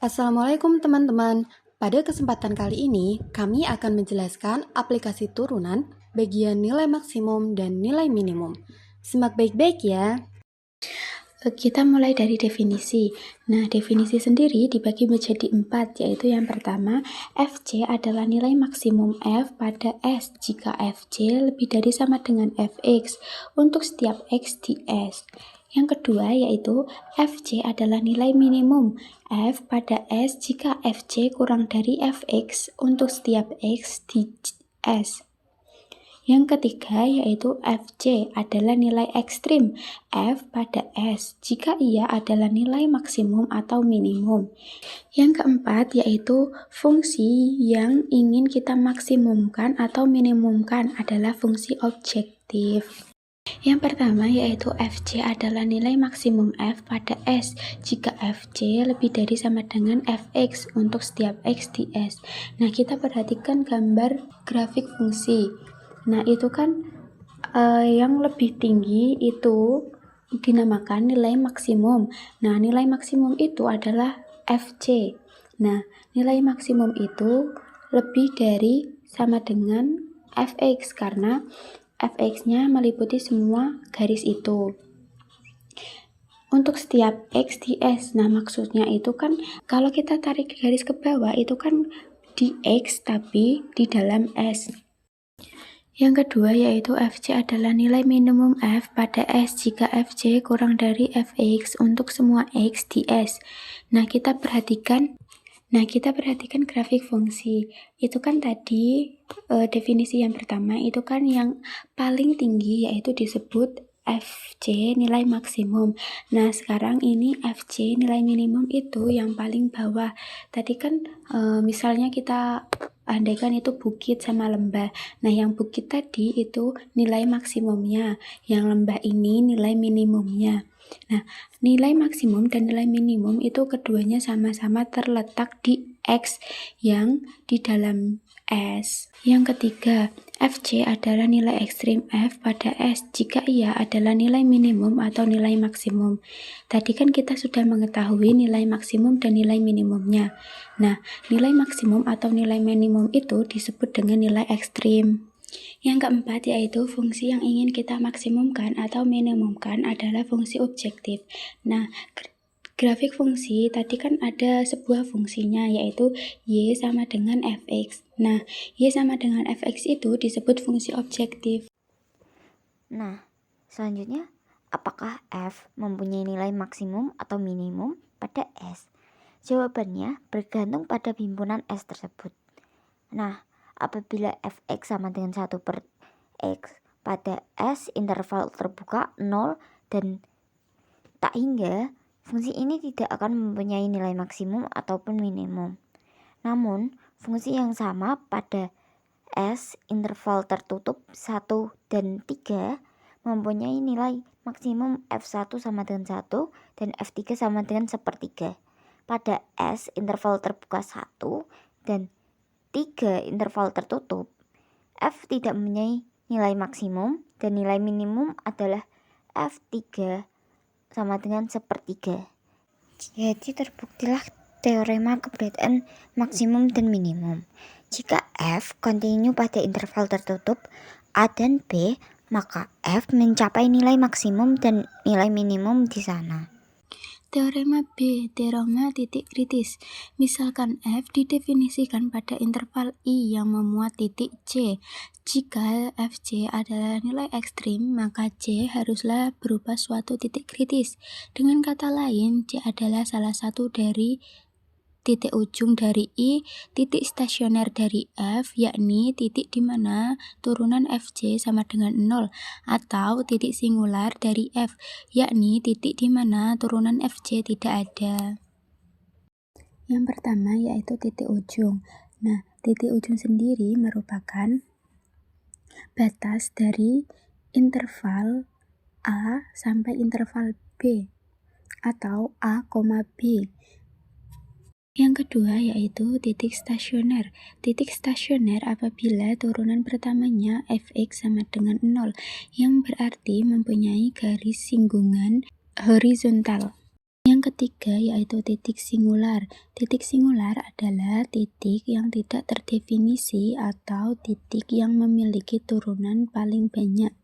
Assalamualaikum teman-teman. Pada kesempatan kali ini, kami akan menjelaskan aplikasi turunan, bagian nilai maksimum dan nilai minimum. Simak baik-baik ya. Kita mulai dari definisi. Nah, definisi sendiri dibagi menjadi 4, yaitu yang pertama, Fc adalah nilai maksimum F pada S jika Fc lebih dari sama dengan Fx untuk setiap X di S. Yang kedua yaitu Fc adalah nilai minimum F pada S jika Fc kurang dari Fx untuk setiap X di S. Yang ketiga yaitu Fc adalah nilai ekstrim F pada S jika ia adalah nilai maksimum atau minimum. Yang keempat yaitu fungsi yang ingin kita maksimumkan atau minimumkan adalah fungsi objektif. Yang pertama yaitu Fc adalah nilai maksimum F pada S jika Fc lebih dari sama dengan Fx untuk setiap X di S. Nah, kita perhatikan gambar grafik fungsi. Nah, itu kan yang lebih tinggi itu dinamakan nilai maksimum. Nah, nilai maksimum itu adalah Fc. Nah, nilai maksimum itu lebih dari sama dengan Fx karena Fx-nya meliputi semua garis itu. Untuk setiap X di S, nah maksudnya itu kan kalau kita tarik garis ke bawah itu kan di X tapi di dalam S. Yang kedua yaitu Fc adalah nilai minimum F pada S jika Fc kurang dari Fx untuk semua X di S. Nah, kita perhatikan grafik fungsi. Itu kan tadi definisi yang pertama itu kan yang paling tinggi yaitu disebut Fc nilai maksimum. Nah, sekarang ini Fc nilai minimum itu yang paling bawah. Tadi kan misalnya kita andaikan itu bukit sama lembah. Nah, yang bukit tadi itu nilai maksimumnya, yang lembah ini nilai minimumnya. Nah, nilai maksimum dan nilai minimum itu keduanya sama-sama terletak di X yang di dalam S. Yang ketiga, Fc adalah nilai ekstrim F pada S jika ia adalah nilai minimum atau nilai maksimum. Tadi kan kita sudah mengetahui nilai maksimum dan nilai minimumnya. Nah, nilai maksimum atau nilai minimum itu disebut dengan nilai ekstrim. Yang keempat yaitu fungsi yang ingin kita maksimumkan atau minimumkan adalah fungsi objektif. Nah, grafik fungsi tadi kan ada sebuah fungsinya yaitu Y sama dengan Fx. Nah, Y sama dengan Fx itu disebut fungsi objektif. Nah, selanjutnya, apakah F mempunyai nilai maksimum atau minimum pada S? Jawabannya bergantung pada himpunan S tersebut. Nah, apabila Fx sama dengan 1 per X pada S interval terbuka 0 dan tak hingga, fungsi ini tidak akan mempunyai nilai maksimum ataupun minimum. Namun, fungsi yang sama pada S interval tertutup 1 dan 3 mempunyai nilai maksimum F1 sama dengan 1 dan F3 sama dengan 1/3. Pada S interval terbuka 1 dan 3 interval tertutup, F tidak mempunyai nilai maksimum dan nilai minimum adalah F3 sama dengan 1/3. Jadi terbuktilah teorema keberadaan maksimum dan minimum. Jika F kontinu pada interval tertutup A dan B, maka F mencapai nilai maksimum dan nilai minimum di sana. Teorema B, teorema titik kritis. Misalkan F didefinisikan pada interval I yang memuat titik C. Jika Fc adalah nilai ekstrim, maka C haruslah berupa suatu titik kritis. Dengan kata lain, C adalah salah satu dari titik ujung dari I, titik stasioner dari F, yakni titik di mana turunan Fc sama dengan 0, atau titik singular dari F, yakni titik di mana turunan Fc tidak ada. Yang pertama yaitu titik ujung. Nah, titik ujung sendiri merupakan batas dari interval A sampai interval B atau A, B. Yang kedua yaitu titik stasioner. Titik stasioner apabila turunan pertamanya Fx sama dengan 0, yang berarti mempunyai garis singgungan horizontal. Yang Yang ketiga yaitu titik singular. Titik singular adalah titik yang tidak terdefinisi atau titik yang memiliki turunan paling banyak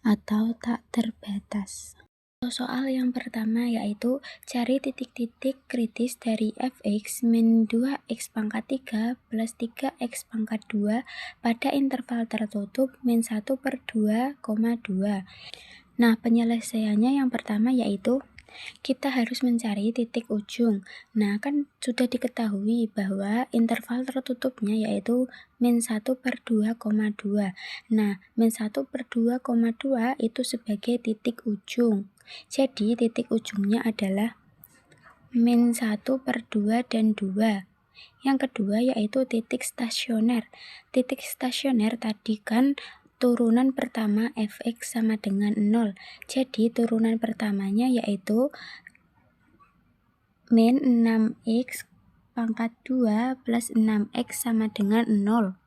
atau tak terbatas. Soal yang pertama yaitu cari titik-titik kritis dari fx min 2x pangkat 3 plus 3x pangkat 2 pada interval tertutup min 1/2,2. Nah, penyelesaiannya yang pertama yaitu kita harus mencari titik ujung. Nah, kan sudah diketahui bahwa interval tertutupnya yaitu min 1/2,2. Nah, min 1/2,2 itu sebagai titik ujung. Jadi, titik ujungnya adalah min 1/2 dan 2. Yang kedua yaitu titik stasioner. Titik stasioner tadi kan turunan pertama fx sama dengan 0. Jadi turunan pertamanya yaitu min 6x pangkat 2 plus 6x sama dengan 0.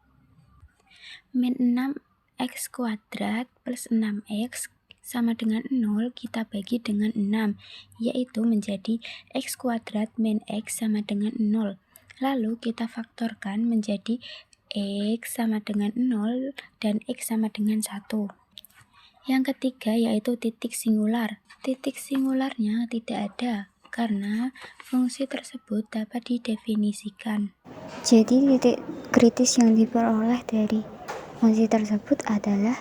Min 6x kuadrat plus 6x sama dengan 0 kita bagi dengan 6, yaitu menjadi x kuadrat min x sama dengan 0. Lalu kita faktorkan menjadi x sama dengan 0 dan x sama dengan 1. Yang ketiga yaitu titik singular. Titik singularnya tidak ada karena fungsi tersebut dapat didefinisikan. Jadi titik kritis yang diperoleh dari fungsi tersebut adalah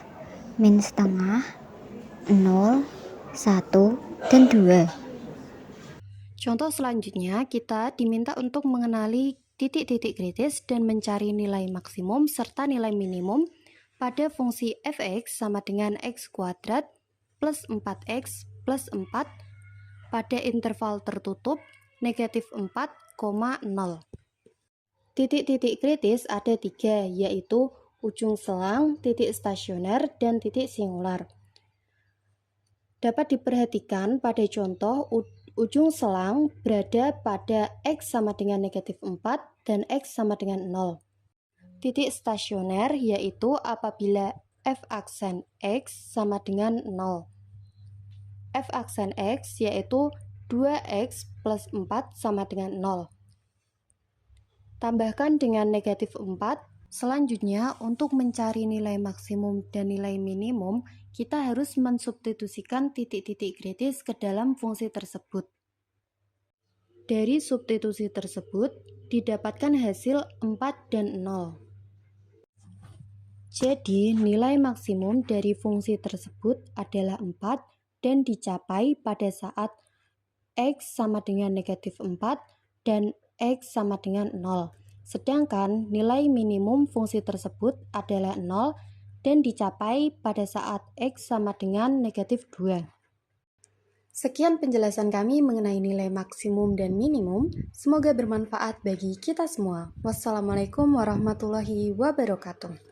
min setengah, 0, 1, dan 2. Contoh selanjutnya, kita diminta untuk mengenali titik-titik kritis dan mencari nilai maksimum serta nilai minimum pada fungsi fx sama dengan x kuadrat plus 4x plus 4 pada interval tertutup negatif 4,0. Titik-titik kritis ada 3, yaitu ujung selang, titik stasioner, dan titik singular. Dapat diperhatikan pada contoh ujung selang berada pada x sama dengan negatif 4 dan x sama dengan 0. Titik stasioner yaitu apabila f aksen x sama dengan 0. F aksen x yaitu 2x plus 4 sama dengan 0. Tambahkan dengan negatif 4. Selanjutnya, untuk mencari nilai maksimum dan nilai minimum, kita harus mensubstitusikan titik-titik kritis ke dalam fungsi tersebut. Dari substitusi tersebut, didapatkan hasil 4 dan 0. Jadi, nilai maksimum dari fungsi tersebut adalah 4 dan dicapai pada saat x sama dengan negatif 4 dan x sama dengan 0. Sedangkan nilai minimum fungsi tersebut adalah 0 dan dicapai pada saat x sama dengan negatif 2. Sekian penjelasan kami mengenai nilai maksimum dan minimum. Semoga bermanfaat bagi kita semua. Wassalamualaikum warahmatullahi wabarakatuh.